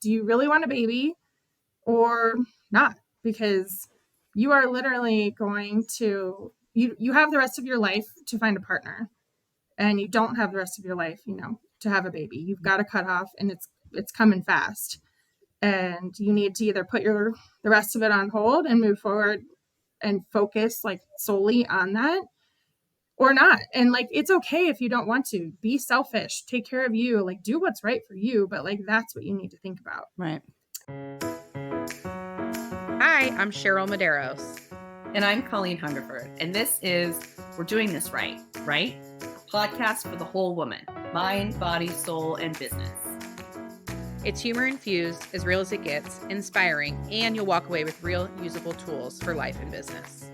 do you really want a baby or not? Because you are literally going to, you have the rest of your life to find a partner, and you don't have the rest of your life, to have a baby. You've got to cut off, and it's coming fast. And you need to either put the rest of it on hold and move forward and focus like solely on that, or not. And like, it's okay if you don't want to. Be selfish, take care of you, like do what's right for you, but like that's what you need to think about. Right. Hi, I'm Cheryl Medeiros. And I'm Colleen Hungerford. And this is We're Doing This Right, right? A podcast for the whole woman, mind, body, soul, and business. It's humor infused, as real as it gets, inspiring, and you'll walk away with real usable tools for life and business.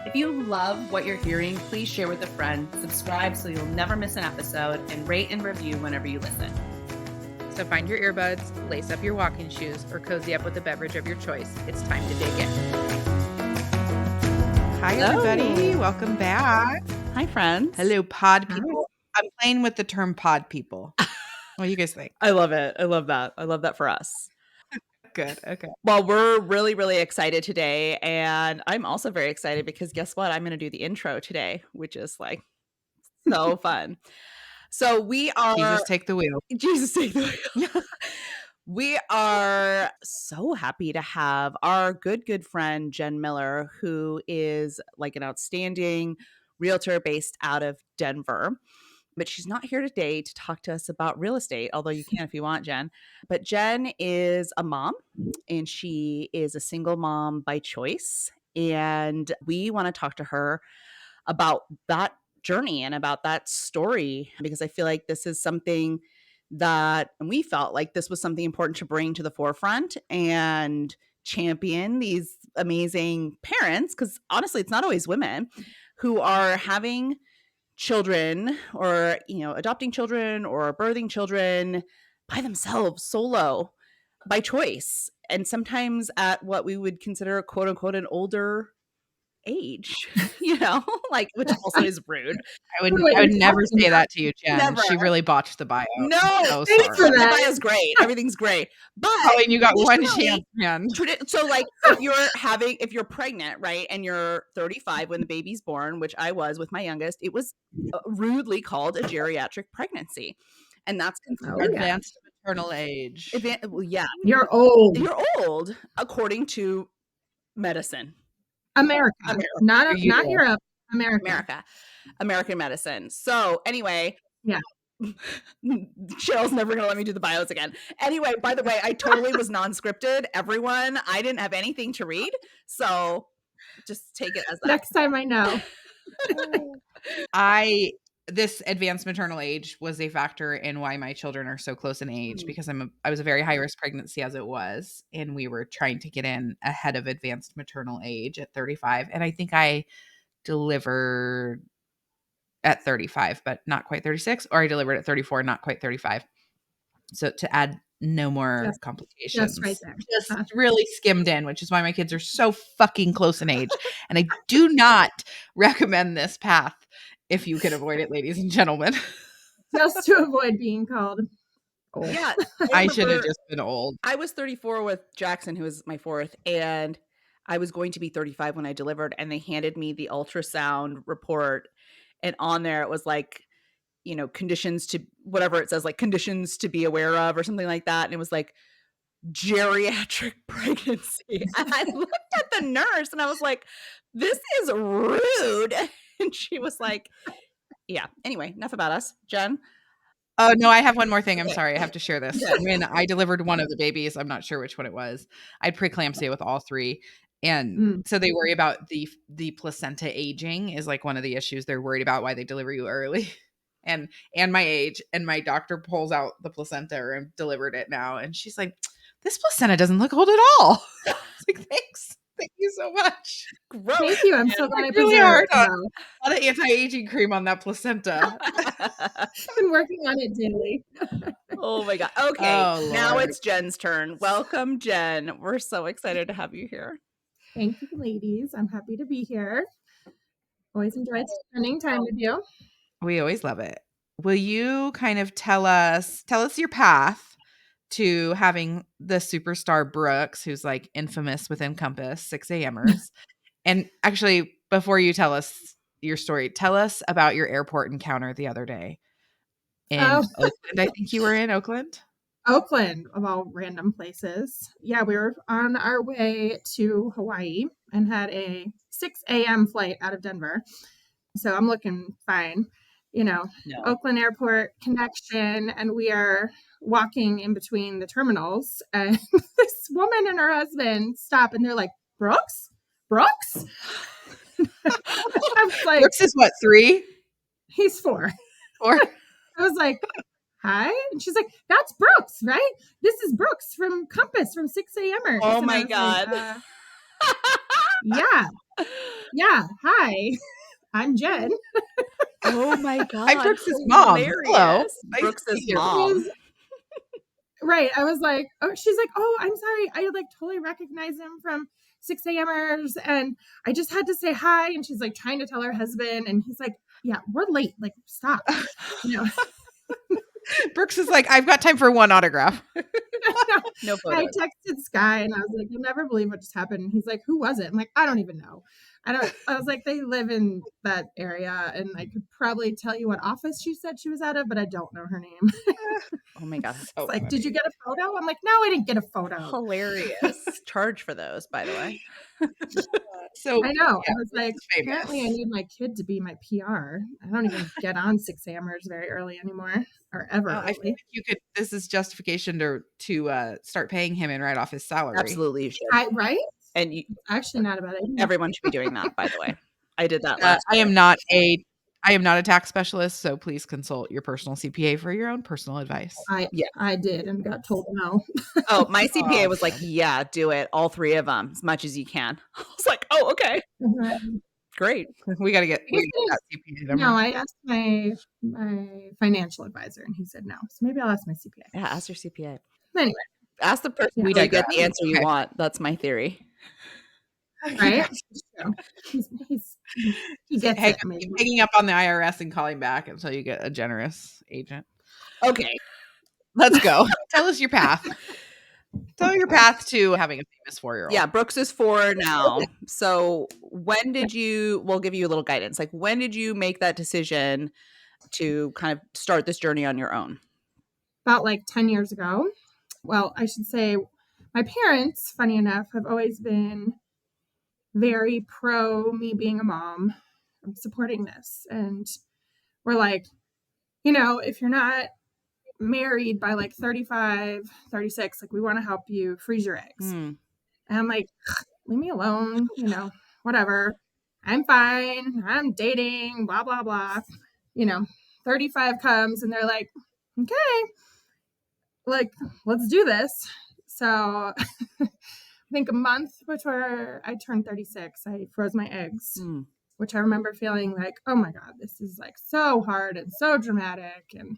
If you love what you're hearing, please share with a friend, subscribe so you'll never miss an episode, and rate and review whenever you listen. So find your earbuds, lace up your walking shoes, or cozy up with a beverage of your choice. It's time to dig in. Hi, everybody. Welcome back. Hi, friends. Hello, pod people. I'm playing with the term pod people. What do you guys think? I love it. I love that. I love that for us. Good. Okay. Well, we're really, really excited today. And I'm also very excited because guess what? I'm going to do the intro today, which is like so fun. So we are... Jesus, take the wheel. Jesus, take the wheel. We are so happy to have our good friend, Jen Miller, who is like an outstanding realtor based out of Denver. But she's not here today to talk to us about real estate, although you can if you want, Jen. But Jen is a mom, and she is a single mom by choice. And we want to talk to her about that journey and about that story, because I feel like this is something that we felt like this was something important to bring to the forefront and champion these amazing parents, because honestly, it's not always women who are having children or, adopting children or birthing children by themselves, solo, by choice, and sometimes at what we would consider quote unquote an older age, like, which also is rude. I would never say that to you, Jen. Never. She really botched the bio. No, so thanks sorry. for that. The bio's great. Everything's great. But Colleen, you got one chance, man. So like if you're pregnant, right, and you're 35 when the baby's born, which I was with my youngest, it was rudely called a geriatric pregnancy. And that's considered advanced maternal age. Well, yeah. You're old. You're old, according to medicine. America. Not Europe. American medicine. So anyway, yeah. Cheryl's never going to let me do the bios again. Anyway, by the way, I totally was non-scripted. Everyone, I didn't have anything to read. So just take it as that. Next time I know. This advanced maternal age was a factor in why my children are so close in age, because I was a very high risk pregnancy as it was, and we were trying to get in ahead of advanced maternal age at 35. And I think I delivered at 35, but not quite 36, or I delivered at 34, not quite 35. So to add no more complications, just right there. Just really skimmed in, which is why my kids are so fucking close in age. And I do not recommend this path if you can avoid it, ladies and gentlemen. Just to avoid being called old. Yeah. I should have just been old. I was 34 with Jackson, who was my fourth, and I was going to be 35 when I delivered, and they handed me the ultrasound report, and on there it was like, conditions to whatever it says, like conditions to be aware of or something like that. And it was like geriatric pregnancy. And I looked at the nurse and I was like, this is rude. And she was like, yeah. Anyway, enough about us. Jen? Oh, no, I have one more thing. I'm sorry. I have to share this. When I delivered one of the babies, I'm not sure which one it was. I had preeclampsia with all three. And so they worry about the placenta aging is like one of the issues they're worried about, why they deliver you early. And my age, and my doctor pulls out the placenta, or I've delivered it now. And she's like, this placenta doesn't look old at all. I was like, thanks. Thank you so much. Gross. Thank you. I'm so glad I really hard on a lot of anti-aging cream on that placenta. I've been working on it daily. Oh my God. Okay. Now it's Jen's turn. Welcome, Jen. We're so excited to have you here. Thank you, ladies. I'm happy to be here. Always enjoyed spending time with you. We always love it. Will you kind of tell us your path to having the superstar Brooks, who's like infamous within Compass, 6 a.m.ers. And actually, before you tell us your story, tell us about your airport encounter the other day in Oakland. I think you were in Oakland. Oakland, of all random places. Yeah, we were on our way to Hawaii and had a 6 a.m. flight out of Denver. So I'm looking fine, Oakland Airport connection. And we are walking in between the terminals. And this woman and her husband stop and they're like, Brooks? I was like, Brooks is what, 3? He's 4. 4? I was like, hi. And she's like, that's Brooks, right? This is Brooks from Compass from 6 a.m.ers. Oh my God. Like, yeah. Hi, I'm Jen. Oh my God. I'm Brooks's mom. Hello. Brooks's mom. Right. I was like, oh, she's like, oh, I'm sorry. I like totally recognize him from 6 a.m.ers. And I just had to say hi. And she's like trying to tell her husband. And he's like, yeah, we're late. Like, stop. Brooks is like, I've got time for one autograph. No photos. I texted Sky and I was like, you'll never believe what just happened. And he's like, who was it? I'm like, I don't even know. I was like, they live in that area and I could probably tell you what office she said she was out of, but I don't know her name. Oh my God. So like, did you get a photo? I'm like, no, I didn't get a photo. Hilarious. Charge for those, by the way. So I know. I was like, apparently I need my kid to be my PR. I don't even get on 6 a.m.ers very early anymore or ever. I think you could, this is justification to start paying him and write off his salary. Absolutely. You should. Right? And you, actually not about it. Everyone should be doing that, by the way. I did that last I am not a tax specialist, so please consult your personal CPA for your own personal advice. I did and got told no. Oh, my CPA was like, yeah, do it. All 3 of them as much as you can. I was like, oh, okay. Great. We got to get that CPA number. No, I asked my financial advisor and he said no. So maybe I'll ask my CPA. Yeah, ask your CPA. Anyway. Ask the person you get the answer you want. That's my theory. Right? He gets hanging up on the IRS and calling back until you get a generous agent. Okay. Let's go. Tell us your path. Tell your path to having a famous 4-year-old. Yeah, Brooks is 4 now. So when did we'll give you a little guidance. Like, when did you make that decision to kind of start this journey on your own? About like 10 years ago. Well, I should say my parents, funny enough, have always been very pro me being a mom. I'm supporting this. And we're like, if you're not married by like 35, 36, like we want to help you freeze your eggs. And I'm like, leave me alone, whatever. I'm fine. I'm dating, blah, blah, blah. 35 comes and they're like, okay, like, let's do this. So I think a month before I turned 36, I froze my eggs, which I remember feeling like, oh my God, this is like so hard and so dramatic and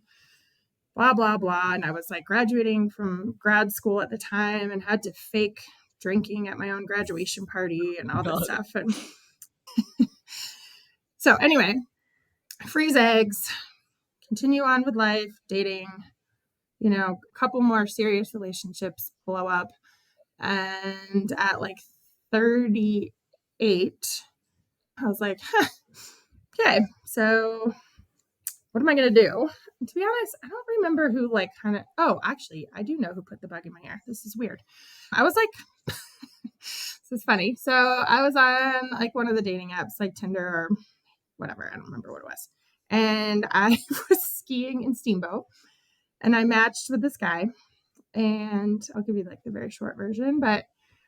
blah, blah, blah. And I was like graduating from grad school at the time and had to fake drinking at my own graduation party and all this stuff. And so anyway, freeze eggs, continue on with life, dating, a couple more serious relationships blow up. And at like 38, I was like, okay, so what am I going to do? And to be honest, I don't remember who actually, I do know who put the bug in my ear. This is weird. I was like, this is funny. So I was on like one of the dating apps, like Tinder or whatever. I don't remember what it was. And I was skiing in Steamboat and I matched with this guy. And I'll give you like the very short version, but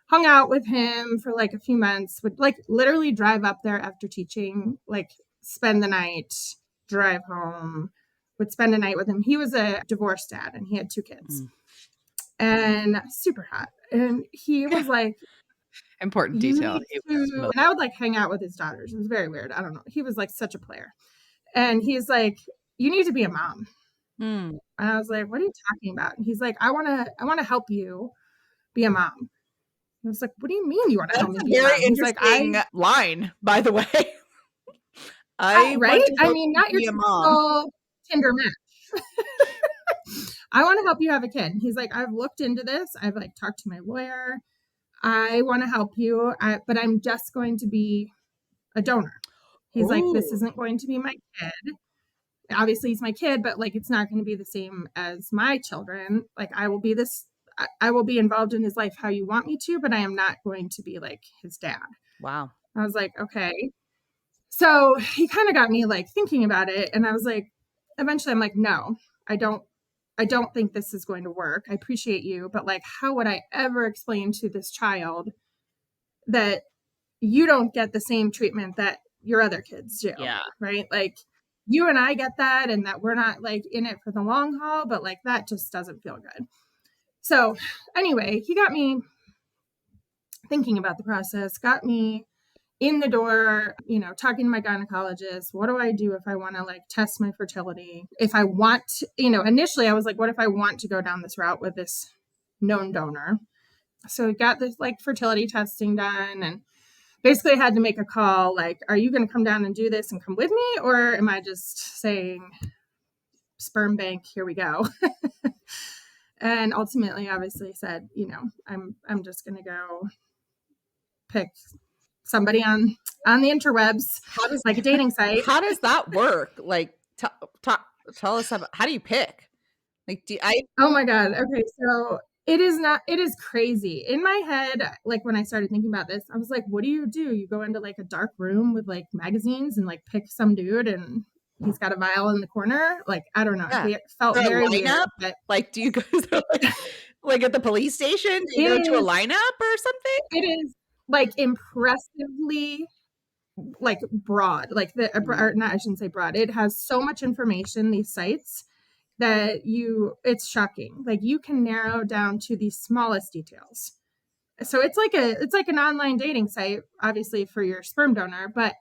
hung out with him for like a few months, would like literally drive up there after teaching, like spend the night, drive home, would spend a night with him. He was a divorced dad and he had 2 kids and super hot. And he was like, important detail. And I would like hang out with his daughters. It was very weird. I don't know. He was like such a player. And he's like, you need to be a mom. And I was like, what are you talking about? And he's like, I want to help you be a mom. And I was like, what do you mean you want to help me be a mom? Very interesting line, by the way. Right? I mean, not your typical Tinder match. I want to help you have a kid. He's like, I've looked into this. I've like talked to my lawyer. I want to help you, but I'm just going to be a donor. He's like, this isn't going to be my kid. Obviously he's my kid, but like, it's not going to be the same as my children. Like I will be involved in his life how you want me to, but I am not going to be like his dad. Wow. I was like, okay. So he kind of got me like thinking about it. And I was like, eventually I'm like, no, I don't think this is going to work. I appreciate you, but like, how would I ever explain to this child that you don't get the same treatment that your other kids do? Yeah. Right. Like you and I get that, and that we're not like in it for the long haul, but like that just doesn't feel good. So anyway, he got me thinking about the process, got me in the door, talking to my gynecologist. What do I do if I want to like test my fertility? If I want to, initially I was like, what if I want to go down this route with this known donor? So we got this like fertility testing done, and basically I had to make a call. Like, are you going to come down and do this and come with me? Or am I just saying sperm bank, here we go? And ultimately, obviously said, I'm just going to go pick somebody on the interwebs, like a dating site. How does that work? Like, tell us about, how do you pick? Like, Oh my God. Okay. So it is crazy. In my head, like when I started thinking about this, I was like, what do? You go into like a dark room with like magazines and like pick some dude and he's got a vial in the corner. Like, I don't know. Yeah. It felt very weird. But like, do you go like at the police station? Do you go to a lineup or something? It is like impressively like broad, like I shouldn't say broad. It has so much information, these sites, that it's shocking. Like you can narrow down to the smallest details. So it's like an online dating site, obviously for your sperm donor, but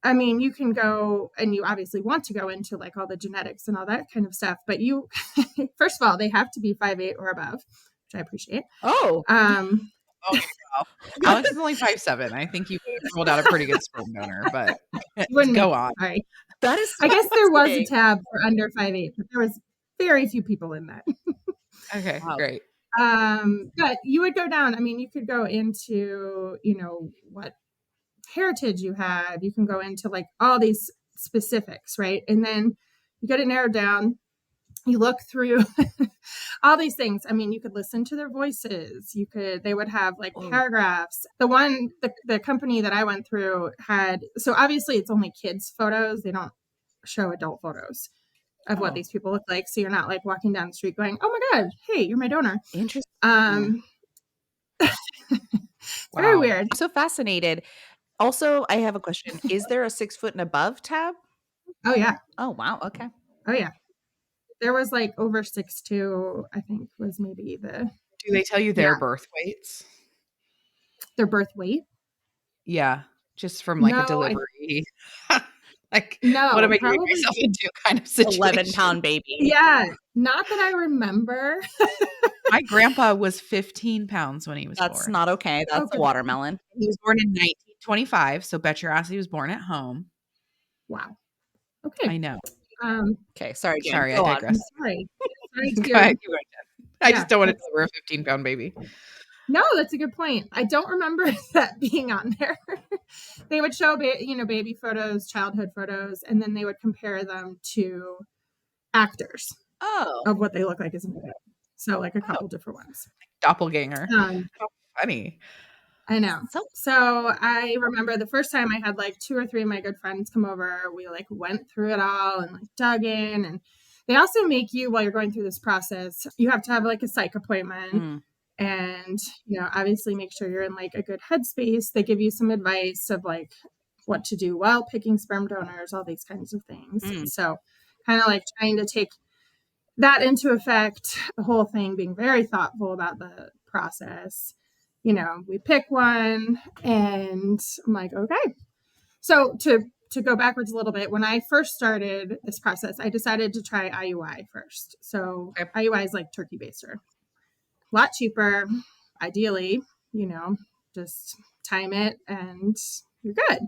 I mean, you can go, and you obviously want to go into like all the genetics and all that kind of stuff, but you, first of all, they have to be 5'8" or above, which I appreciate. Oh, Oh, wow. Alex is only 5'7". I think you rolled out a pretty good sperm donor, but go on. Sorry. That is I guess there was a tab for under 5'8", but there was very few people in that. Okay, wow. Great. But you would go down. I mean, you could go into, what heritage you have. You can go into like all these specifics, right? And then you get it narrowed down. You look through all these things. I mean, you could listen to their voices. They would have like paragraphs. The company that I went through so obviously it's only kids' photos. They don't show adult photos of what these people look like. So you're not like walking down the street going, oh my God, hey, you're my donor. Interesting. Very weird. I'm so fascinated. Also, I have a question. Is there a 6 foot and above tab? Oh yeah. Oh wow. Okay. Oh yeah. There was like over 6'2", I think was maybe the. Do they tell you their birth weights? Their birth weight? Yeah. Just from like a delivery. Like, no, what am I doing myself into kind of situation? 11-pound baby. Yeah. Not that I remember. My grandpa was 15 pounds when he was born. That's not okay. That's a watermelon. He was born in 1925. So bet your ass he was born at home. Wow. Okay. I know. Okay. Sorry, Jen. Sorry, I digress. Sorry. I just don't want to deliver a 15-pound baby. No, that's a good point. I don't remember that being on there. They would show, baby photos, childhood photos, and then they would compare them to actors of what they look like as a movie. So like a couple different ones. Doppelganger. How funny. I know. So I remember the first time I had like 2 or 3 of my good friends come over. We like went through it all and like dug in. And they also make you, while you're going through this process, you have to have like a psych appointment. And, obviously make sure you're in like a good headspace. They give you some advice of like what to do while picking sperm donors, all these kinds of things. So kind of like trying to take that into effect, the whole thing, being very thoughtful about the process. We pick one and I'm like, okay. So to go backwards a little bit, when I first started this process, I decided to try IUI first. So IUI is like turkey baster. A lot cheaper, ideally, just time it and you're good.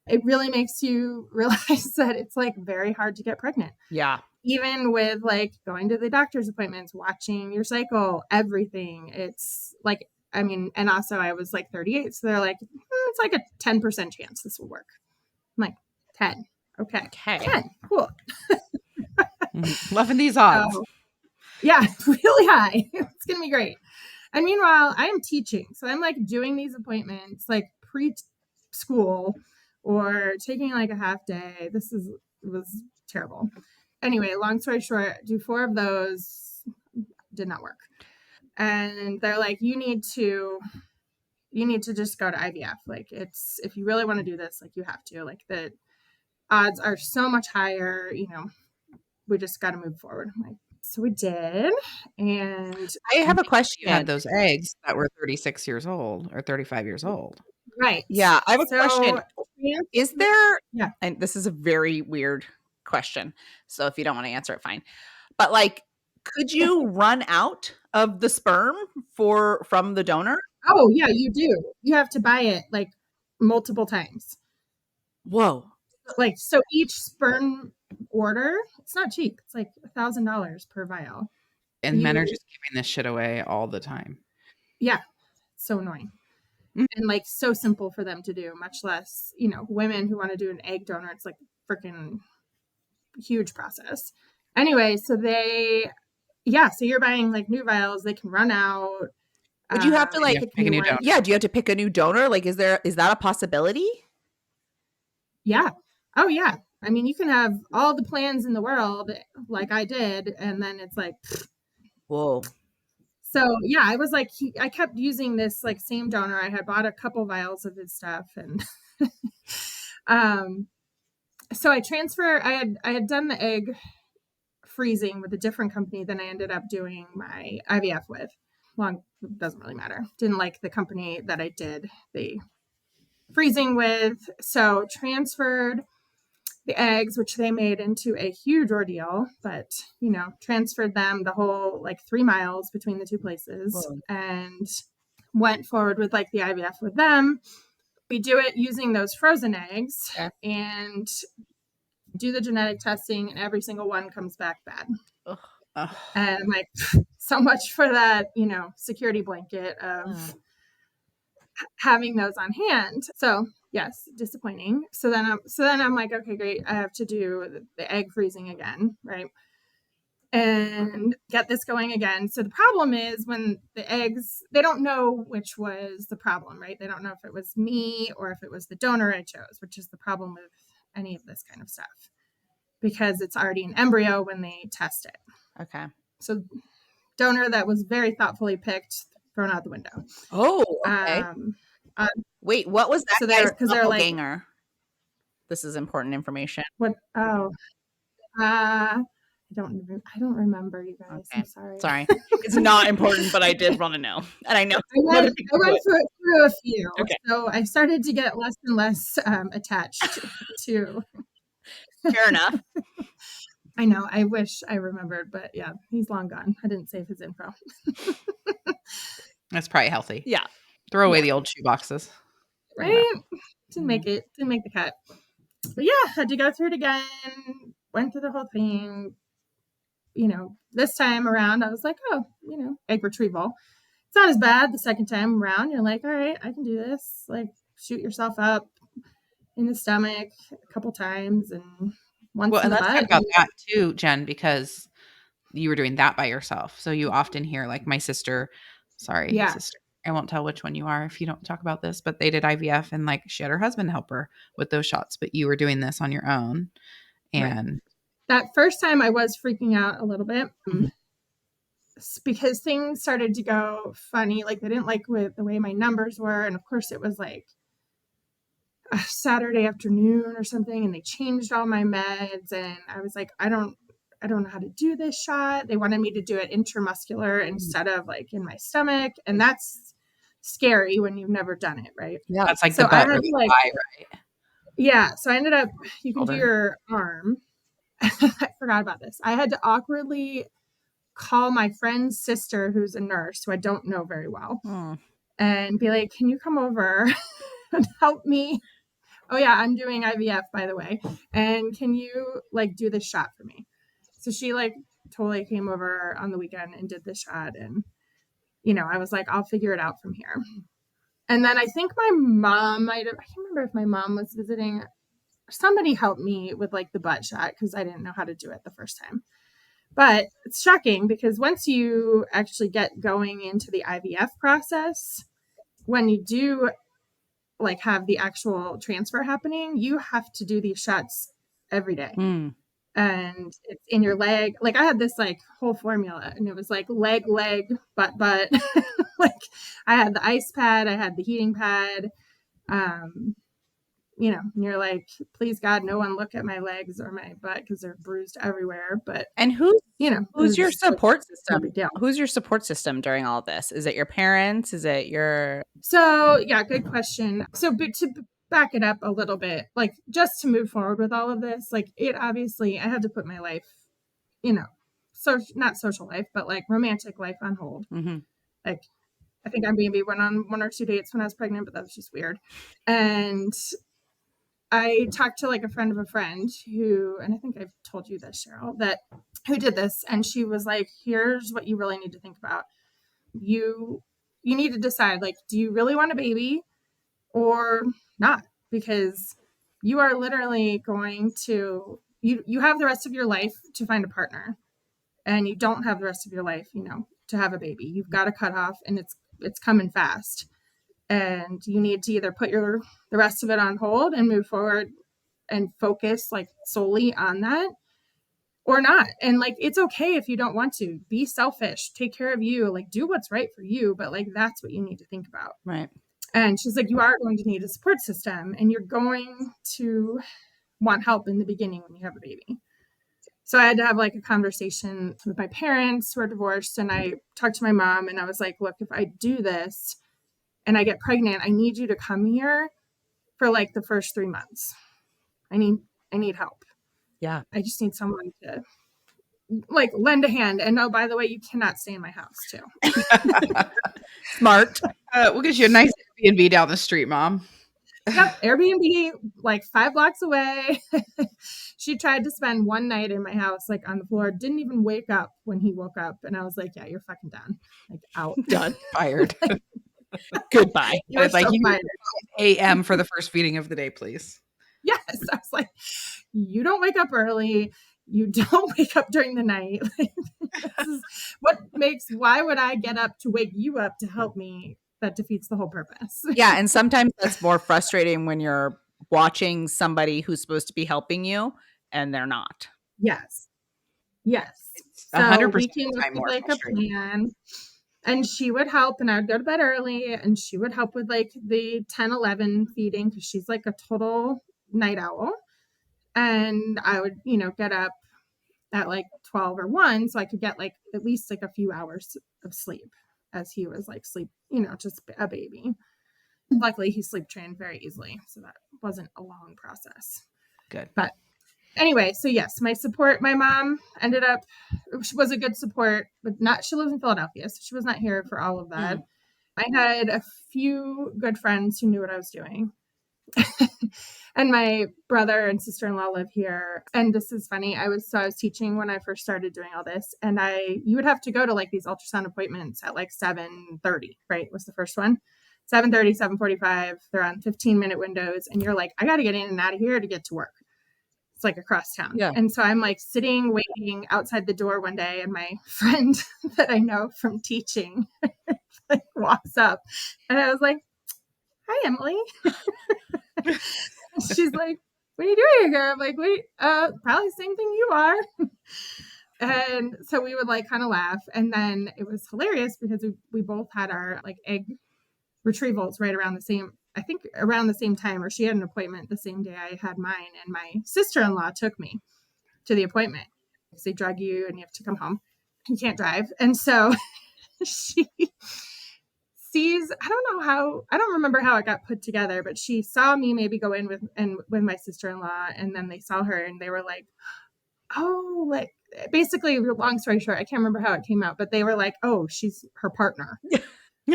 it really makes you realize that it's like very hard to get pregnant. Yeah. Even with like going to the doctor's appointments, watching your cycle, everything. It's like, I mean, and also I was like 38. So they're like, it's like a 10% chance this will work. I'm like, 10. Okay. 10. Cool. Loving these odds. So, yeah, really high. It's going to be great. And meanwhile, I am teaching. So I'm like doing these appointments like pre-school or taking like a half day. Was terrible. Anyway, long story short, do 4 of those, did not work. And they're like, you need to just go to IVF. Like it's, if you really want to do this, like you have to, like the odds are so much higher, we just got to move forward. I'm like, so we did. And I have a question. You had those eggs that were 36 years old or 35 years old. Right. Yeah. I have a question. Is there, yeah, and this is a very weird question, so if you don't want to answer it, fine. But like, could you run out of the sperm from the donor? oh yeah, you do. You have to buy it like multiple times. Whoa. Like, so each sperm order, it's not cheap. It's like $1,000 per vial. And men are just giving this shit away all the time. Yeah. So annoying. And like so simple for them to do, much less, women who want to do an egg donor. It's like freaking huge process. Anyway, so so you're buying like new vials, they can run out. Would you have to like pick a new donor? Yeah, do you have to pick a new donor? Like, is that a possibility? Yeah. Oh yeah. I mean, you can have all the plans in the world like I did, and then it's like, whoa. So yeah, I was like, I kept using this like same donor. I had bought a couple vials of his stuff, and so I had done the egg freezing with a different company than I ended up doing my IVF with. Doesn't really matter. Didn't like the company that I did the freezing with, so transferred the eggs, which they made into a huge ordeal, but transferred them the whole like 3 miles between the two places. Whoa. And went forward with like the IVF with them. We do it using those frozen eggs and do the genetic testing, and every single one comes back bad. Ugh. And I'm like, so much for that, security blanket of having those on hand. So yes, disappointing. So then I'm like, okay, great. I have to do the egg freezing again, right? And get this going again. So the problem is when the eggs, they don't know which was the problem, right? They don't know if it was me or if it was the donor I chose, which is the problem with any of this kind of stuff, because it's already an embryo when they test it. Okay. So donor that was very thoughtfully picked, thrown out the window. Oh, okay. Wait, what was that? So they're like, ganger. This is important information. What? Oh, I don't remember, you guys. Okay. I'm sorry. It's not important, but I did want to know, and I know I went through a few. Okay. So I started to get less and less attached to. Fair enough. I know. I wish I remembered, but yeah, he's long gone. I didn't save his info. That's probably healthy. Yeah. Throw away the old shoe boxes. Right? Didn't make the cut. But yeah, had to go through it again. Went through the whole thing. This time around, I was like, oh, egg retrieval. It's not as bad the second time around. You're like, all right, I can do this. Like, shoot yourself up in the stomach a couple times and once in the butt. Let's talk about that too, Jen, because you were doing that by yourself. So you often hear like my sister, sister, I won't tell which one you are if you don't talk about this, but they did IVF and like she had her husband help her with those shots, but you were doing this on your own. And that first time I was freaking out a little bit because things started to go funny. Like they didn't like with the way my numbers were. And of course it was like a Saturday afternoon or something. And they changed all my meds. And I was like, I don't know how to do this shot. They wanted me to do it intramuscular instead of like in my stomach. And that's scary when you've never done it. Right. Yeah. That's like the butt really high, right? Yeah. So I ended up, you can do your arm. I forgot about this. I had to awkwardly call my friend's sister, who's a nurse, who I don't know very well, and be like, can you come over and help me oh yeah, I'm doing IVF, by the way. And can you like do this shot for me? So she like totally came over on the weekend and did the shot. And, I was like, I'll figure it out from here. And then I think my mom I can't remember if my mom was visiting. Somebody helped me with like the butt shot because I didn't know how to do it the first time. But it's shocking because once you actually get going into the IVF process, when you do like have the actual transfer happening, you have to do these shots every day. And it's in your leg. Like I had this like whole formula and it was like leg, butt. Like I had the ice pad, I had the heating pad. And you're like, please God, no one look at my legs or my butt because they're bruised everywhere. But and who's your support system? Who's your support system during all this? Is it your parents? Is it your? So yeah, good question. So but to back it up a little bit, like just to move forward with all of this, like it obviously I had to put my life, so not social life, but like romantic life on hold. Like I think I maybe went on 1 or 2 dates when I was pregnant, but that was just weird. And I talked to like a friend of a friend who, and I think I've told you this, Cheryl, who did this. And she was like, here's what you really need to think about. You need to decide, like, do you really want a baby or not? Because you are literally going to, you have the rest of your life to find a partner and you don't have the rest of your life, to have a baby. You've got a cutoff and it's coming fast. And you need to either put the rest of it on hold and move forward and focus like solely on that or not. And like, it's okay if you don't want to. Be selfish, take care of you, like do what's right for you. But like, that's what you need to think about. Right. And she's like, you are going to need a support system and you're going to want help in the beginning when you have a baby. So I had to have like a conversation with my parents who are divorced. And I talked to my mom and I was like, look, if I do this, and I get pregnant, I need you to come here for like the first 3 months. I need help. Yeah. I just need someone to like lend a hand. And oh, by the way, you cannot stay in my house too. Smart. We'll get you a nice Airbnb down the street, Mom. Yep. Airbnb, like 5 blocks away. She tried to spend one night in my house, like on the floor, didn't even wake up when he woke up. And I was like, yeah, you're fucking done. Like out. Done. Fired. Goodbye. I was like, you can a.m. for the first feeding of the day, please. Yes. I was like, you don't wake up early. You don't wake up during the night. This is why would I get up to wake you up to help me? That defeats the whole purpose. Yeah. And sometimes that's more frustrating when you're watching somebody who's supposed to be helping you and they're not. Yes. It's So 100% we came up with like a plan. And she would help and I would go to bed early and she would help with like the 10, 11 feeding because she's like a total night owl. And I would, get up at like 12 or 1 so I could get like at least like a few hours of sleep as he was like just a baby. Luckily, he sleep trained very easily. So that wasn't a long process. Good. But anyway, so yes, my mom was a good support, but she lives in Philadelphia, so she was not here for all of that. I had a few good friends who knew what I was doing. And my brother and sister-in-law live here. And this is funny. I was teaching when I first started doing all this. And you would have to go to like these ultrasound appointments at like 7:30, right? Was the first one. 7:30, 7:45. They're on 15-minute windows. And you're like, I got to get in and out of here to get to work. It's like across town. Yeah. And so I'm like sitting, waiting outside the door one day. And my friend that I know from teaching like walks up. And I was like, hi, Emily. She's like, what are you doing here? I'm like, wait, probably the same thing you are. And so we would like kind of laugh. And then it was hilarious because we both had our like egg retrievals right around around the same time, or she had an appointment the same day I had mine. And my sister-in-law took me to the appointment because they drug you and you have to come home. You can't drive. And so she sees, I don't remember how it got put together, but she saw me maybe go in with my sister-in-law, and then they saw her and they were like, oh, like basically, long story short, I can't remember how it came out, but they were like, oh, she's her partner.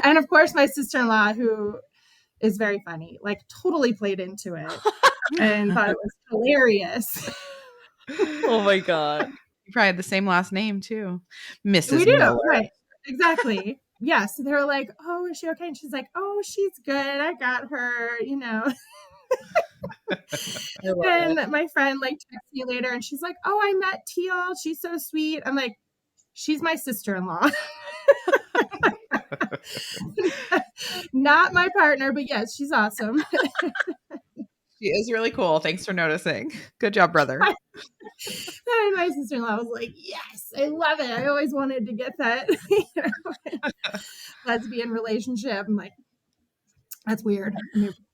And of course, my sister-in-law, who is very funny, like totally played into it and thought it was hilarious. Oh my God. You probably had the same last name too. We Mrs. do, Miller. right. Exactly. Yeah. So they were like, oh, is she okay? And she's like, oh, she's good. I got her, you know. I love And it. my friend like texts me later and she's like, oh, I met Teal. She's so sweet. I'm like, she's my sister-in-law. Not my partner, but yes, she's awesome. She is really cool. Thanks for noticing. Good job, brother. And my sister-in-law was like, yes, I love it. I always wanted to get that lesbian relationship. I'm like, that's weird.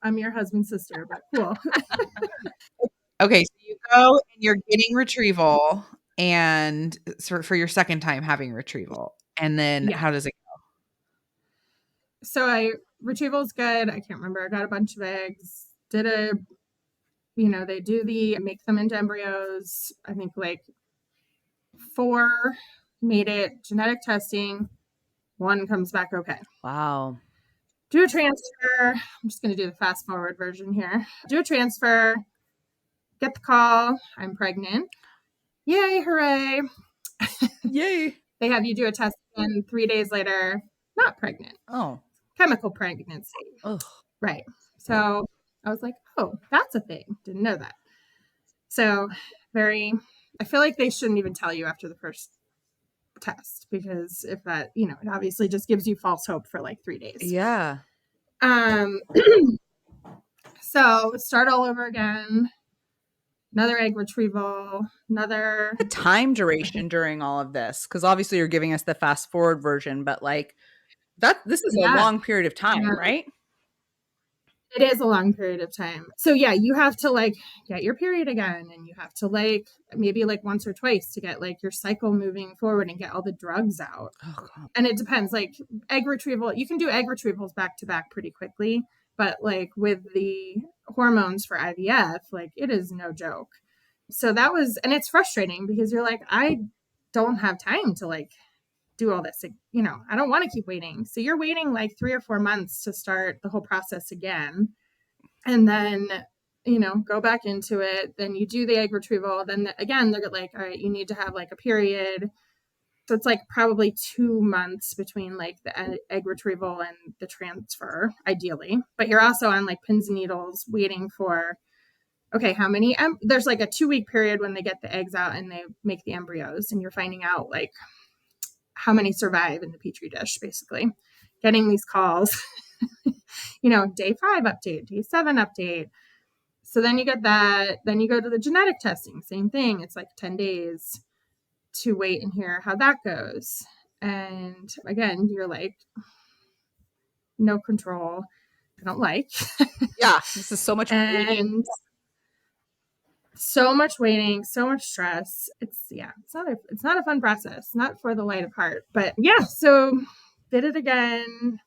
I'm your husband's sister, but cool. Okay, so you go and you're getting retrieval and for your second time having retrieval. And then Yeah. how does it go? So retrieval's good. I can't remember. I got a bunch of eggs. They make them into embryos. I think like 4 made it, genetic testing, 1 comes back okay. Wow. Do a transfer. I'm just going to do the fast forward version here. Do a transfer, get the call, I'm pregnant. Yay, hooray. Yay. They have you do a test and 3 days later, not pregnant. Oh. Chemical pregnancy. Ugh. Right. So I was like, oh, that's a thing. Didn't know that. So I feel like they shouldn't even tell you after the first test, because if that, it obviously just gives you false hope for like 3 days. Yeah. So start all over again. Another egg retrieval, another Time duration during all of this, because obviously you're giving us the fast forward version, but like this is a long period of time, right? It is a long period of time. So yeah, you have to like get your period again, and you have to like maybe like once or twice to get like your cycle moving forward and get all the drugs out. Oh, God. And it depends. Like egg retrieval, you can do egg retrievals back to back pretty quickly, but like with the hormones for IVF, like it is no joke. So and it's frustrating because you're like, I don't have time to like do all this. I don't want to keep waiting. So you're waiting like 3 or 4 months to start the whole process again. And then, go back into it. Then you do the egg retrieval. Then again, they're like, all right, you need to have like a period. So it's like probably 2 months between like the egg retrieval and the transfer, ideally. But you're also on like pins and needles waiting for, okay, how many, there's like a 2-week period when they get the eggs out and they make the embryos, and you're finding out like how many survive in the petri dish, basically getting these calls, day 5 update, day 7 update. So then you get that, then you go to the genetic testing, same thing. It's like 10 days to wait and hear how that goes. And again, you're like, no control. I don't like. Yeah, this is so much and so much waiting, so much stress. It's not a fun process, not for the light of heart. But yeah, so did it again.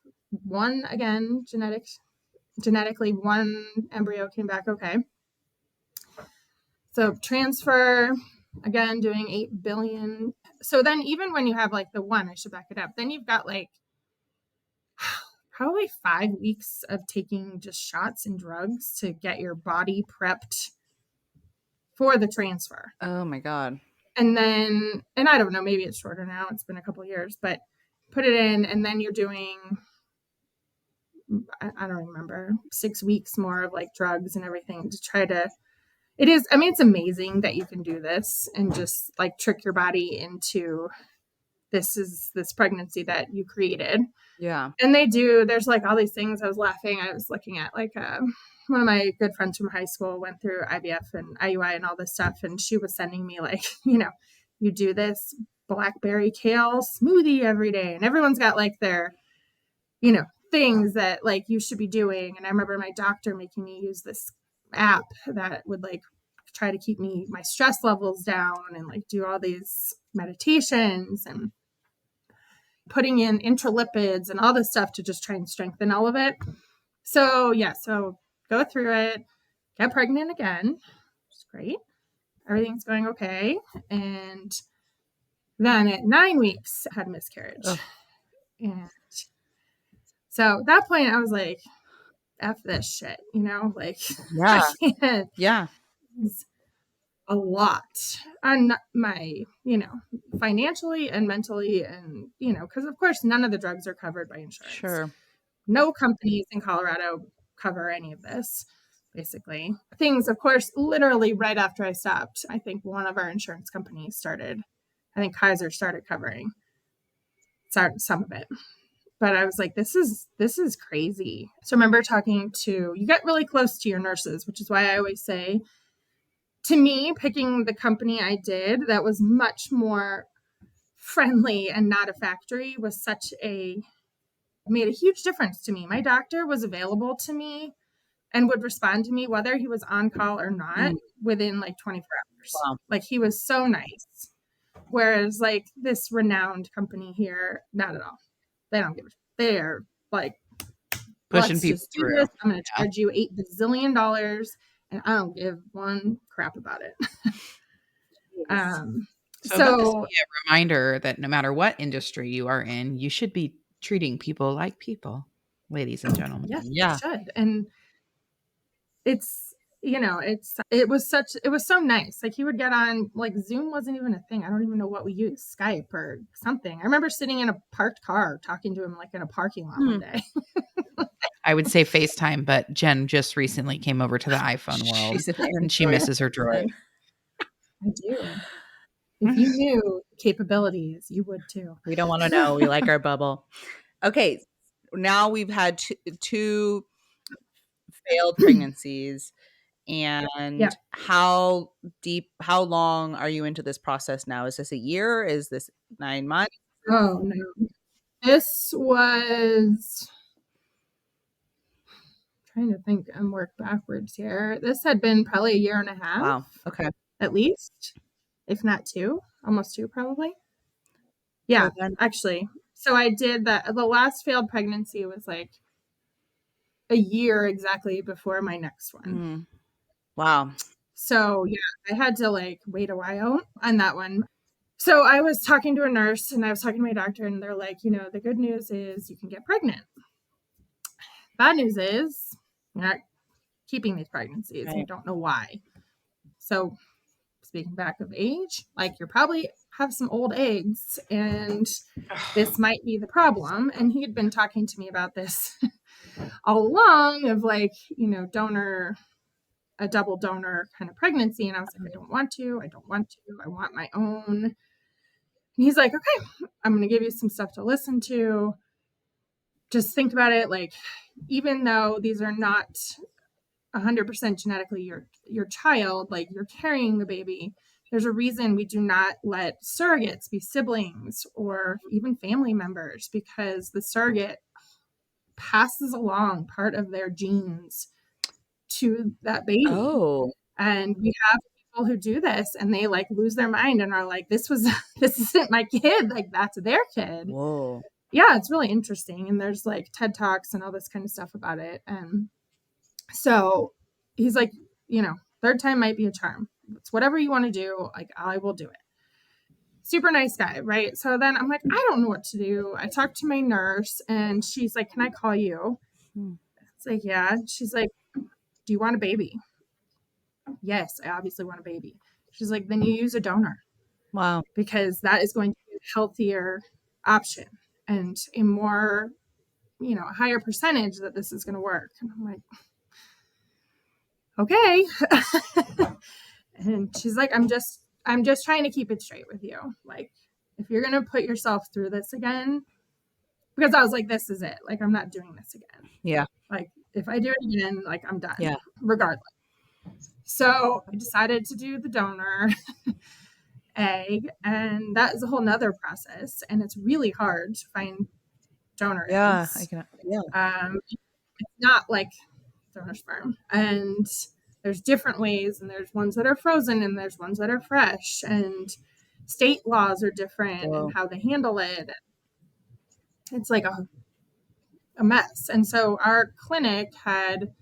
Genetically, 1 embryo came back okay. So transfer, again, doing 8 billion. So then even when you have like the 1, I should back it up, then you've got like probably 5 weeks of taking just shots and drugs to get your body prepped for the transfer. Oh my God. And I don't know, maybe it's shorter now. It's been a couple of years, but put it in, and then you're doing, I don't remember, 6 weeks more of like drugs and everything to try to, it's amazing that you can do this and just like trick your body into this pregnancy that you created. Yeah. And there's like all these things. I was laughing. I was looking at like one of my good friends from high school went through IVF and IUI and all this stuff. And she was sending me like, you do this blackberry kale smoothie every day. And everyone's got like their, things that like you should be doing. And I remember my doctor making me use this app that would like try to keep my stress levels down and like do all these meditations and putting in intralipids and all this stuff to just try and strengthen all of it. So yeah, so go through it, get pregnant again, which is great. Everything's going okay. And then at 9 weeks, I had miscarriage. Ugh. And so at that point I was like, F this shit, you know, like Yeah. I can't. Yeah. It's a lot on my, financially and mentally, and, because of course none of the drugs are covered by insurance. Sure. No companies in Colorado cover any of this, basically. Things, of course, literally right after I stopped, I think one of our insurance companies started, I think Kaiser started covering some of it. But I was like, this is crazy. So I remember you get really close to your nurses, which is why I always say, to me, picking the company I did that was much more friendly and not a factory made a huge difference to me. My doctor was available to me and would respond to me whether he was on call or not within like 24 hours. Wow. Like, he was so nice. Whereas like this renowned company here, not at all. They don't give a shit. They are like, Pushing let's people just do through. this. I'm going to charge you $8 bazillion, and I don't give one crap about it. So let this be a reminder that no matter what industry you are in, you should be treating people like people, ladies and gentlemen. Yes, Yeah. you should. And it was so nice. Like, he would get on, like, Zoom wasn't even a thing. I don't even know what we used, Skype or something. I remember sitting in a parked car talking to him like in a parking lot one day. I would say FaceTime, but Jen just recently came over to the iPhone world and she misses her droid. I do. If you knew capabilities, you would too. We don't want to know. We like our bubble. Okay. Now we've had two failed pregnancies. And how long are you into this process now? Is this a year? Is this 9 months? Oh, no. This was, trying to think and work backwards here. This had been probably a year and a half. Wow. Okay. At least, if not two, almost two, probably. Yeah, actually. So I did that. The last failed pregnancy was like a year exactly before my next one. Wow. So yeah, I had to like wait a while on that one. So I was talking to a nurse and I was talking to my doctor, and they're like, the good news is you can get pregnant. Bad news is you're not keeping these pregnancies. Right. And you don't know why. So speaking back of age, like, you probably have some old eggs and this might be the problem. And he had been talking to me about this all along of like, a double donor kind of pregnancy. And I was like, I don't want to, I want my own. And he's like, okay, I'm going to give you some stuff to listen to. Just think about it. Like, even though these are not 100% genetically your child, like, you're carrying the baby, there's a reason we do not let surrogates be siblings or even family members, because the surrogate passes along part of their genes to that baby. Oh. And we have people who do this and they like lose their mind and are like, this isn't my kid. Like, that's their kid. Whoa. Yeah, it's really interesting. And there's like TED Talks and all this kind of stuff about it. And so he's like, third time might be a charm. It's whatever you want to do. Like, I will do it. Super nice guy, right? So then I'm like, I don't know what to do. I talked to my nurse and she's like, can I call you? It's like, yeah. She's like, do you want a baby? Yes, I obviously want a baby. She's like, then you use a donor. Wow. Because that is going to be a healthier option and a more, a higher percentage that this is going to work. And I'm like, okay. And she's like, I'm just trying to keep it straight with you. Like, if you're going to put yourself through this again, because I was like, this is it. Like, I'm not doing this again. Yeah. Like, if I do it again, like, I'm done. Yeah. Regardless. So I decided to do the donor egg, and that is a whole nother process. And it's really hard to find donor eggs. It's not like donor sperm. And there's different ways, and there's ones that are frozen and there's ones that are fresh, and state laws are different and how they handle it. It's like a mess. And so our clinic had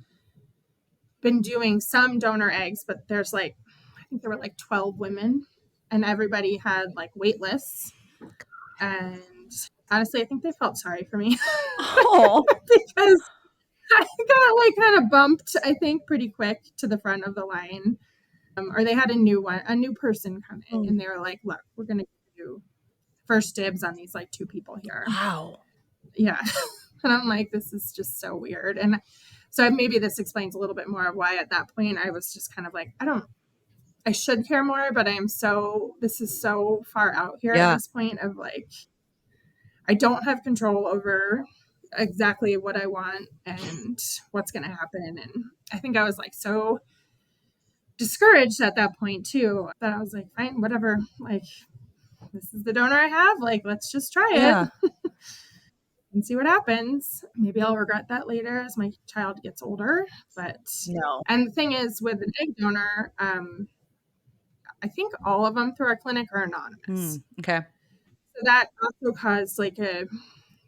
been doing some donor eggs, but there's like, I think there were like 12 women and everybody had like wait lists. And honestly, I think they felt sorry for me. Oh. Because I got like got bumped, I think, pretty quick to the front of the line. Or they had a new person come in, and they were like, look, we're going to give you first dibs on these like 2 people here. Wow. Yeah. And I'm like, this is just so weird. And so maybe this explains a little bit more of why at that point I was just kind of like, I should care more, but this is so far out here at this point of like, I don't have control over exactly what I want and what's going to happen. And I think I was like so discouraged at that point too, that I was like, fine, whatever. Like, this is the donor I have. Like, let's just try it and see what happens. Maybe I'll regret that later as my child gets older. But No. and the thing is, with an egg donor, I think all of them through our clinic are anonymous. Okay. So that also caused like a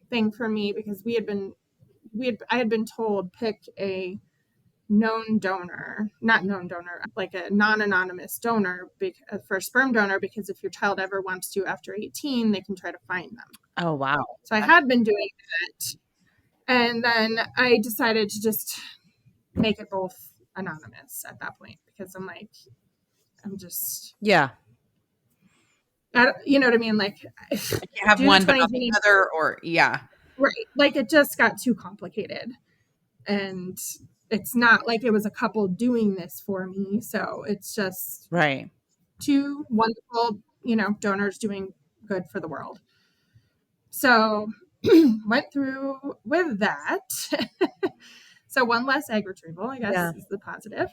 thing for me, because I had been told pick a known donor, not known donor, like a non-anonymous donor for sperm donor, because if your child ever wants to after 18, they can try to find them. Oh, wow. So I had been doing that. And then I decided to just make it both anonymous at that point, because I'm like, you know what I mean? Like, you have one but not the other, or right. Like, it just got too complicated, and it's not like it was a couple doing this for me. So it's just 2 wonderful, donors doing good for the world. So went through with that. So one less egg retrieval, I guess, is the positive.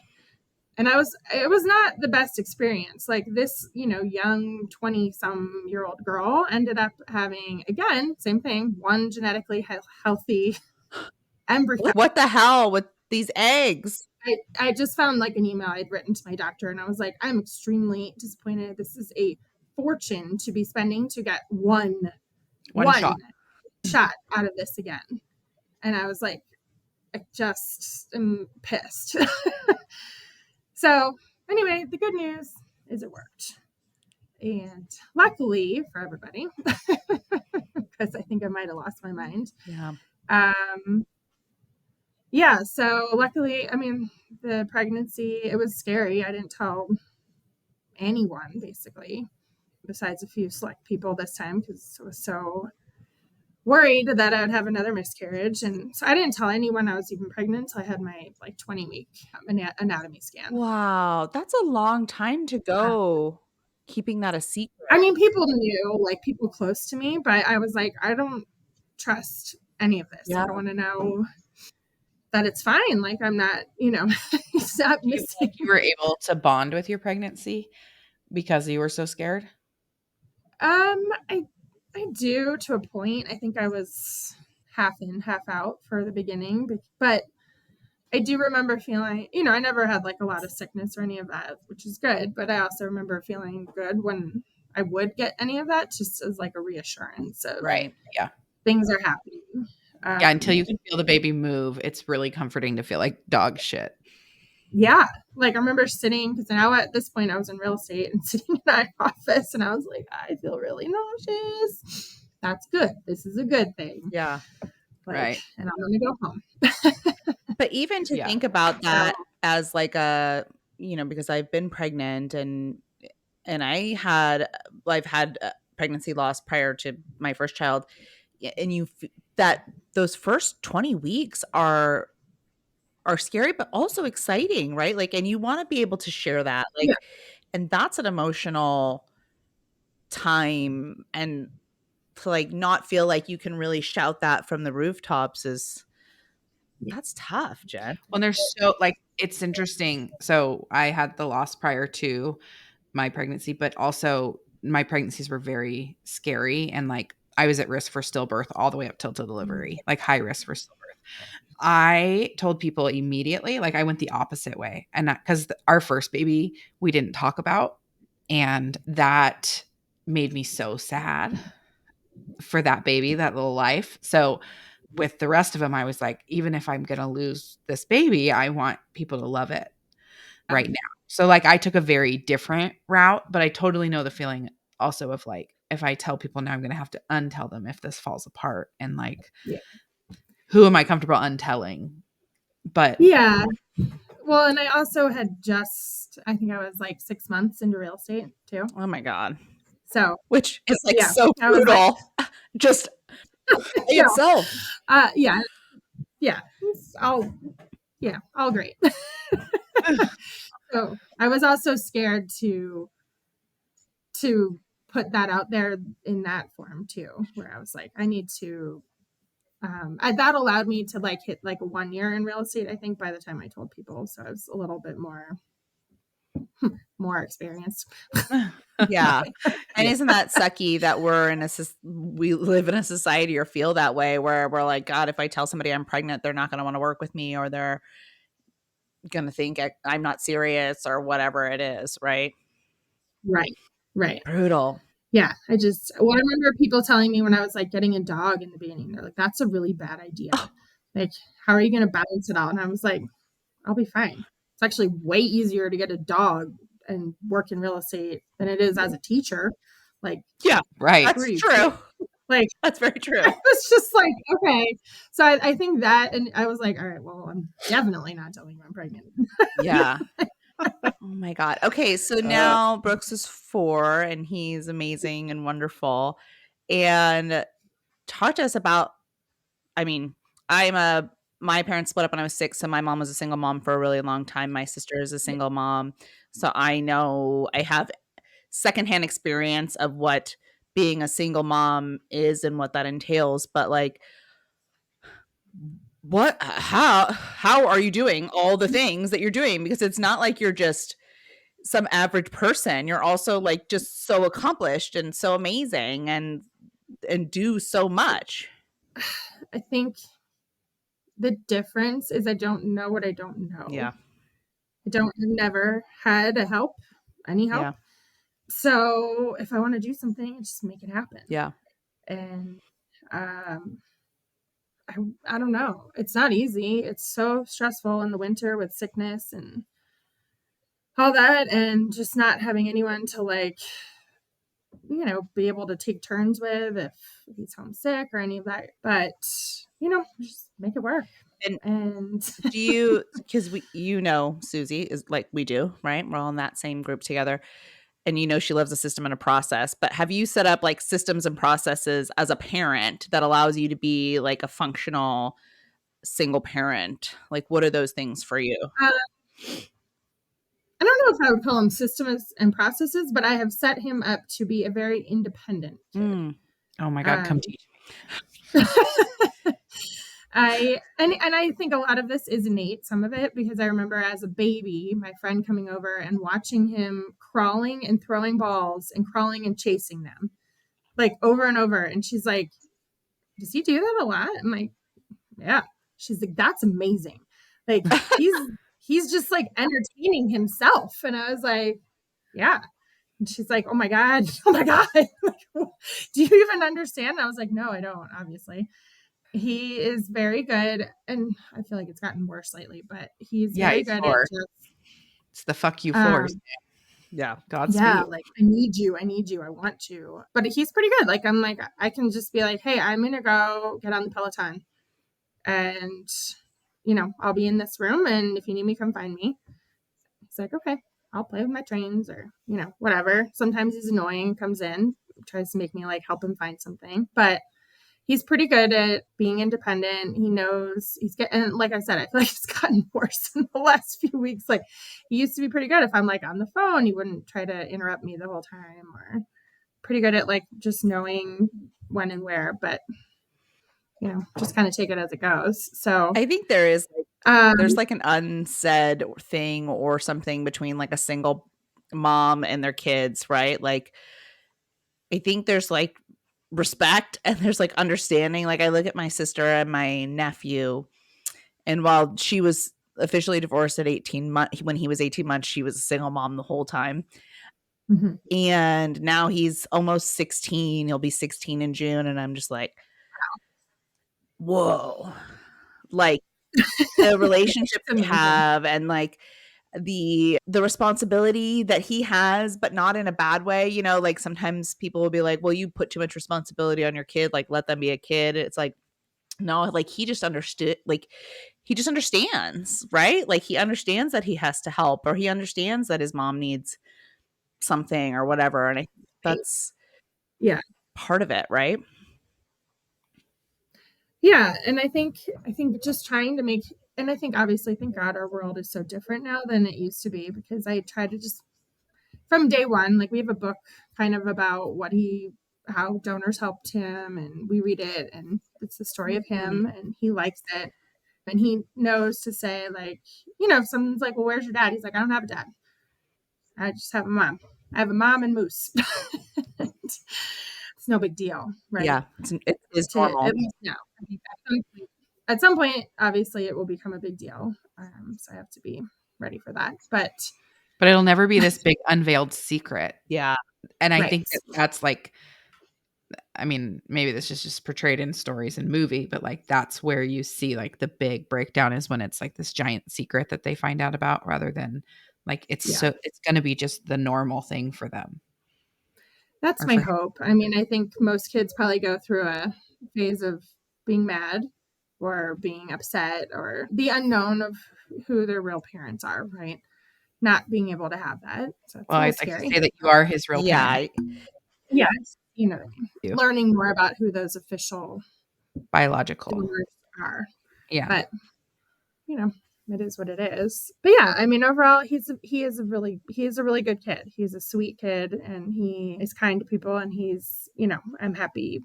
And it was not the best experience. Like, this, young 20-some-year-old girl ended up having, again, same thing, one genetically healthy embryo. What the hell with these eggs? I just found like an email I'd written to my doctor, and I was like, I'm extremely disappointed. This is a fortune to be spending to get one shot out of this again. And I was like, I just am pissed. So anyway, the good news is it worked. And luckily for everybody, because I think I might have lost my mind. So luckily, I mean, the pregnancy, it was scary. I didn't tell anyone, basically, besides a few select people this time, because I was so worried that I would have another miscarriage. And so I didn't tell anyone I was even pregnant until I had my 20-week anatomy scan. Wow, that's a long time to go keeping that a secret. I mean, people knew, like people close to me, but I was like, I don't trust any of this. I don't want to know that it's fine. Like, I'm not, it's not missing. You were able to bond with your pregnancy because you were so scared? I do, to a point. I think I was half in, half out for the beginning, but I do remember feeling, I never had like a lot of sickness or any of that, which is good. But I also remember feeling good when I would get any of that, just as like a reassurance of things are happening. Until you can feel the baby move, it's really comforting to feel like dog shit. Yeah. Like, I remember sitting, because now at this point I was in real estate and sitting in my office, and I was like, I feel really nauseous. That's good. This is a good thing. Yeah. And I'm going to go home. But even to think about that as like because I've been pregnant and I've had pregnancy loss prior to my first child, and that those first 20 weeks are scary, but also exciting, right? Like, and you want to be able to share that, like, and that's an emotional time, and to like not feel like you can really shout that from the rooftops that's tough, Jen. Well, there's it's interesting. So I had the loss prior to my pregnancy, but also my pregnancies were very scary, and like I was at risk for stillbirth all the way up till delivery, like high risk for stillbirth. I told people immediately, like I went the opposite way, and because our first baby we didn't talk about, and that made me so sad for that baby, that little life. So with the rest of them, I was like, even if I'm going to lose this baby, I want people to love it right now. So like I took a very different route, but I totally know the feeling also of like, if I tell people now, I'm going to have to untell them if this falls apart, and like, who am I comfortable untelling? But yeah. Well, and I also had I think I was like 6 months into real estate too. Oh my God. So, Which is like yeah, so I was like, brutal just by yeah, itself. yeah, it's all great. So I was also scared to put that out there in that form too, where I was like, I need to that allowed me to like hit like 1 year in real estate, I think, by the time I told people. So I was a little bit more experienced. Yeah. And Yeah. isn't that sucky that we live in a society or feel that way where we're like, God, if I tell somebody I'm pregnant, they're not going to want to work with me, or they're going to think I'm not serious, or whatever it is, right? Right. Brutal. Yeah. I remember people telling me when I was like getting a dog in the beginning, they're like, that's a really bad idea. Like, how are you going to balance it out? And I was like, I'll be fine. It's actually way easier to get a dog and work in real estate than it is as a teacher. Like, Yeah. Right. That's true. Like, That's very true. I was just like, okay. So I think that, and I was like, all right, well, I'm definitely not telling you I'm pregnant. Yeah. Oh my God. Okay. So now Brooks is 4 and he's amazing and wonderful. And talk to us about, I mean, my parents split up when I was 6. So my mom was a single mom for a really long time. My sister is a single mom. So I know I have secondhand experience of what being a single mom is and what that entails. But like, how are you doing all the things that you're doing? Because it's not like you're just some average person. You're also like just so accomplished and so amazing and do so much. I think the difference is I don't know what I don't know. Yeah. I've never had any help. Yeah. So if I want to do something, just make it happen. Yeah. And I don't know. It's not easy. It's so stressful in the winter with sickness and all that, and just not having anyone to like, be able to take turns with if he's homesick or any of that. But just make it work. And Do you, because Susie is like we do, right? We're all in that same group together. And she loves a system and a process. But have you set up like systems and processes as a parent that allows you to be like a functional single parent? Like, what are those things for you? I don't know if I would call them systems and processes, but I have set him up to be a very independent kid. Oh my God, come teach me. I think a lot of this is innate, some of it, because I remember as a baby, my friend coming over and watching him crawling and throwing balls and crawling and chasing them, like over and over. And she's like, does he do that a lot? I'm like, yeah. She's like, that's amazing. Like he's just like entertaining himself. And I was like, yeah. And she's like, oh my God. Like, do you even understand? And I was like, no, I don't, obviously. He is very good. And I feel like it's gotten worse lately, but he's very good at just, it's the fuck you force. Yeah. Godspeed. Yeah. Like, I need you. I want to. But he's pretty good. Like, I'm like, I can just be like, hey, I'm going to go get on the Peloton. And, I'll be in this room. And if you need me, come find me. He's like, okay, I'll play with my trains or, whatever. Sometimes he's annoying, comes in, tries to make me like help him find something. But he's pretty good at being independent. He knows and like I said, I feel like it's gotten worse in the last few weeks. Like he used to be pretty good. If I'm like on the phone, he wouldn't try to interrupt me the whole time, or pretty good at like just knowing when and where, but just kind of take it as it goes. So I think there's like an unsaid thing or something between like a single mom and their kids, right? Like I think there's like respect and there's like understanding. Like I look at my sister and my nephew, and while she was officially divorced at 18 months, when he was 18 months, she was a single mom the whole time. Mm-hmm. And now he's almost 16. He'll be 16 in June. And I'm just like, whoa, like the relationship we have and like the responsibility that he has, but not in a bad way. Like sometimes people will be like, well, you put too much responsibility on your kid, like let them be a kid. It's like, No, like he just understood, like he just understands, right? Like he understands that he has to help, or he understands that his mom needs something or whatever. And I think that's Yeah. part of it, right? Yeah. And I think just trying to make, and I think obviously, thank God our world is so different now than it used to be, because I try to just, from day one, like we have a book kind of about how donors helped him, and we read it, and it's the story of him, and he likes it. And he knows to say, like, if someone's like, well, where's your dad? He's like, I don't have a dad. I just have a mom. I have a mom and Moose. It's no big deal, right? Yeah, it is To normal. at least now. I think at some point, obviously, it will become a big deal. So I have to be ready for that. But it'll never be this big unveiled secret. Yeah. And I right. think that's like, I mean, maybe this is just portrayed in stories and movie, but like that's where you see like the big breakdown is when it's like this giant secret that they find out about, rather than like it's going to be just the normal thing for them. That's Or my for hope. I mean, I think most kids probably go through a phase of being mad or being upset or the unknown of who their real parents are, right? Not being able to have that. So it's a Well, little I'd like to scary. say that you are his real parent. Yeah. What I mean? Learning more about who those official biological donors are. Yeah. But, it is what it is. But yeah, I mean, overall, he is a really good kid. He's a sweet kid, and he is kind to people, and he's, I'm happy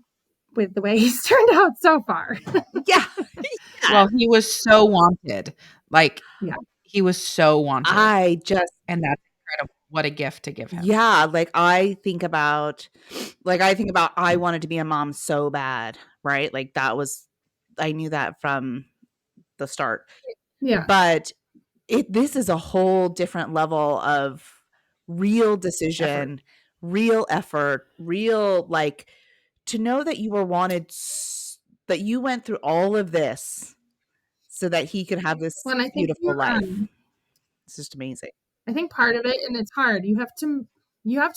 with the way he's turned out so far. Yeah. Well, he was so wanted. Like, yeah, he was so wanted. And that's incredible. What a gift to give him. Yeah, like I think about I wanted to be a mom so bad, right? Like I knew that from the start. Yeah. But this is a whole different level of real decision, real effort, real, like, to know that you were wanted, that you went through all of this so that he could have this Well, and I think beautiful life. It's just amazing. I think part of it, and it's hard, you have to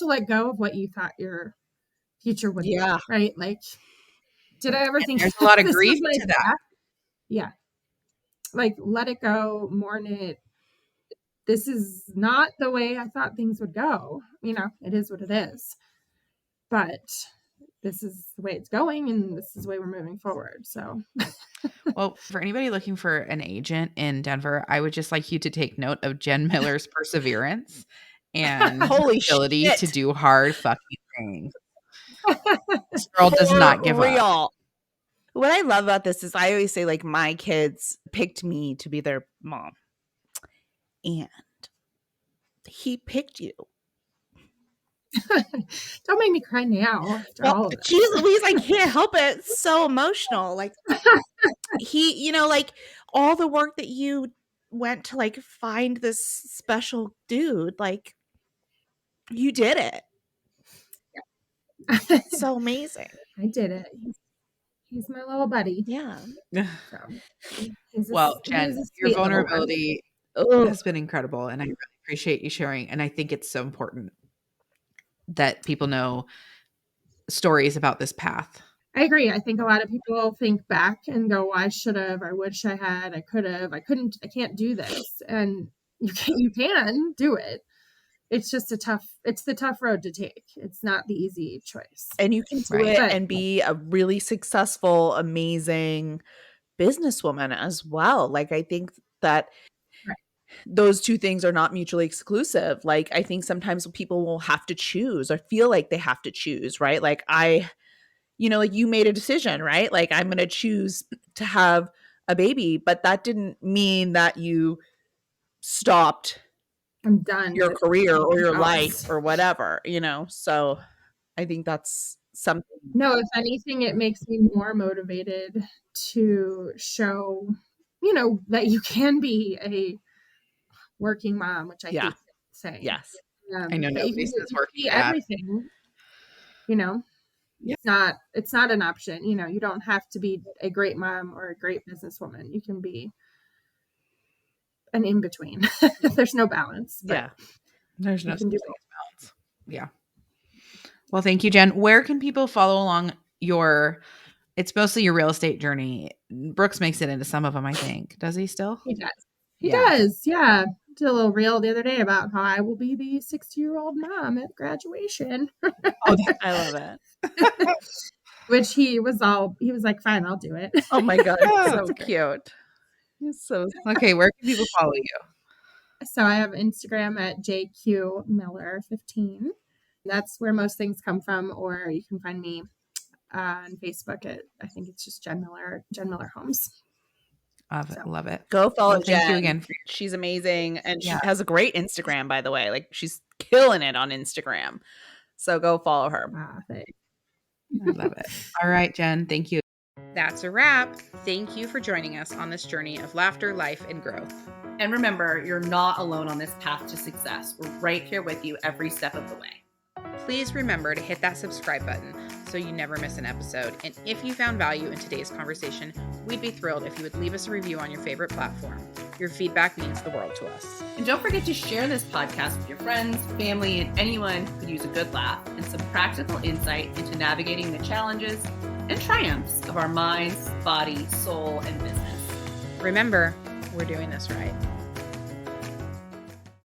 let go of what you thought your future would be, right? Like, did I ever think there's a lot of this grief was my to that? path? Yeah. Like, let it go, mourn it. This is not the way I thought things would go. It is what it is. But this is the way it's going, and this is the way we're moving forward. So, well, for anybody looking for an agent in Denver, I would just like you to take note of Jen Miller's perseverance and Holy ability shit. to do hard fucking things. This girl does not give up. What I love about this is I always say, like, my kids picked me to be their mom. And he picked you. Don't make me cry now after all of this. Geez Louise, I can't help it. It's so emotional. Like, he, like, all the work that you went to, like, find this special dude, like, you did it. It's so amazing. I did it. He's my little buddy. Yeah. So, well, Jen, your vulnerability has been incredible, and I really appreciate you sharing. And I think it's so important that people know stories about this path. I agree. I think a lot of people think back and go, well, I should have, I wish I had, I could have, I couldn't, I can't do this. And you can do it. It's just it's the tough road to take. It's not the easy choice. And you can do it and be a really successful, amazing businesswoman as well. Like, I think that those two things are not mutually exclusive. Like, I think sometimes people will have to choose or feel like they have to choose, right? Like, like, you made a decision, right? Like, I'm going to choose to have a baby, but that didn't mean that you stopped I'm done your career or your life or whatever, So I think that's something. No, if anything, it makes me more motivated to show, that you can be a working mom, which I hate saying. Yes. I know nobody says working dad. Everything, it's not an option. You don't have to be a great mom or a great businesswoman. You can be an in-between. There's no balance. Yeah. There's no balance. Yeah. Well, thank you, Jen. Where can people follow along your It's mostly your real estate journey. Brooks makes it into some of them, I think. Does he still? He does. He does. Yeah. Did a little reel the other day about how I will be the 60-year-old mom at graduation. Oh, I love it. Which he was like, fine, I'll do it. Oh my God. Oh, So cute. He's so okay. Where can people follow you? So I have Instagram at jqmiller15. That's where most things come from, or you can find me on Facebook at, I think it's just Jen Miller Homes. Love it. Go follow Jen. Thank you again. She's amazing. And she has a great Instagram, by the way. Like, she's killing it on Instagram. So go follow her. Thanks. I love it. All right, Jen. Thank you. That's a wrap. Thank you for joining us on this journey of laughter, life, and growth. And remember, you're not alone on this path to success. We're right here with you every step of the way. Please remember to hit that subscribe button so you never miss an episode. And if you found value in today's conversation, we'd be thrilled if you would leave us a review on your favorite platform. Your feedback means the world to us. And don't forget to share this podcast with your friends, family, and anyone who could use a good laugh and some practical insight into navigating the challenges and triumphs of our minds, body, soul, and business. Remember, we're doing this right.